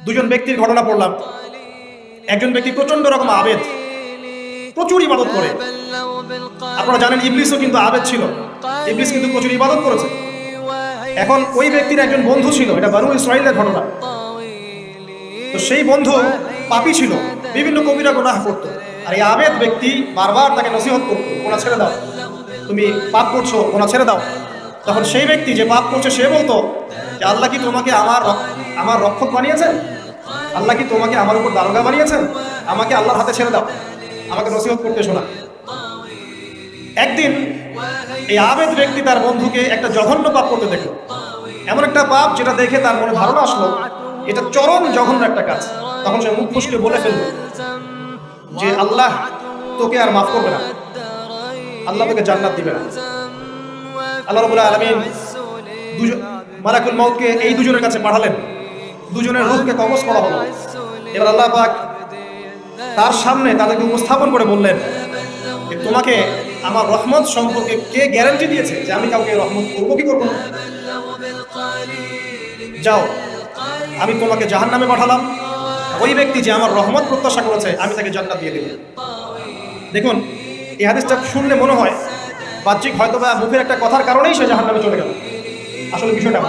দুজন ব্যক্তির ঘটনা পড়লাম। একজন ব্যক্তি প্রচন্ড রকম আবেদ, প্রচুর ইবাদত করে। আপনারা জানেন ইবলিসও কিন্তু আবেদ ছিল, ইবলিস কিন্তু প্রচুর ইবাদত করেছে। এখন ওই ব্যক্তির একজন বন্ধু ছিল, এটা বনু ইসরাঈলের ঘটনা। তো সেই বন্ধু পাপী ছিল, বিভিন্ন কবিরা গুনাহ করতো। আর এই আবেদ ব্যক্তি বারবার তাকে নসিহত করতো, গোনা ছেড়ে দাও, তুমি পাপ করছো, গোনা ছেড়ে দাও। তখন সেই ব্যক্তি যে পাপ করছে সে বলতো যে আল্লাহ কি তোমাকে আমার রক্ষক বানিয়েছেন? আল্লাহ কি তোমাকে আমার উপর দারোগা বানিয়েছেন? আমাকে আল্লাহর হাতে ছেড়ে দাও, আমাকে নসিহত করতে শোনা। একদিন এই আবেদ ব্যক্তি তার বন্ধুকে একটা জঘন্য পাপ করতে দেখলো, এমন একটা পাপ যেটা দেখে তার মনে ধারণা আসলো এটা চরম জঘন্য একটা কাজ। তখন সে মুখ ফুসকে বলে ফেললো যে আল্লাহ তোকে আর মাফ করবে না, আল্লাহ তোকে জান্নাত দিবে না। আল্লাহ রাব্বুল আলামিন মালাকুল মউতকে এই দুজনের কাছে পাঠালেন, দুজনের রূহকে কবজ করা হলো। এবার আল্লাহ পাক তার সামনে তাদেরকে উপস্থাপন করে বললেন যে তোমাকে আমার রহমত সম্পর্কে কে গ্যারান্টি দিয়েছে যে আমি কাউকে রহমত করবো কি করবো না? যাও, আমি তোমাকে জাহান্নামে পাঠালাম, ওই ব্যক্তি যে আমার রহমত প্রত্যাশা করেছে আমি তাকে জান্নাত দিয়ে দেব। দেখুন, এই হাদিসটা শুনলে মনে হয় বাহ্যিক হয়তো বা মুখের একটা কথার কারণেই সে জাহান্নামে চলে গেল। আসলে বিষয়টা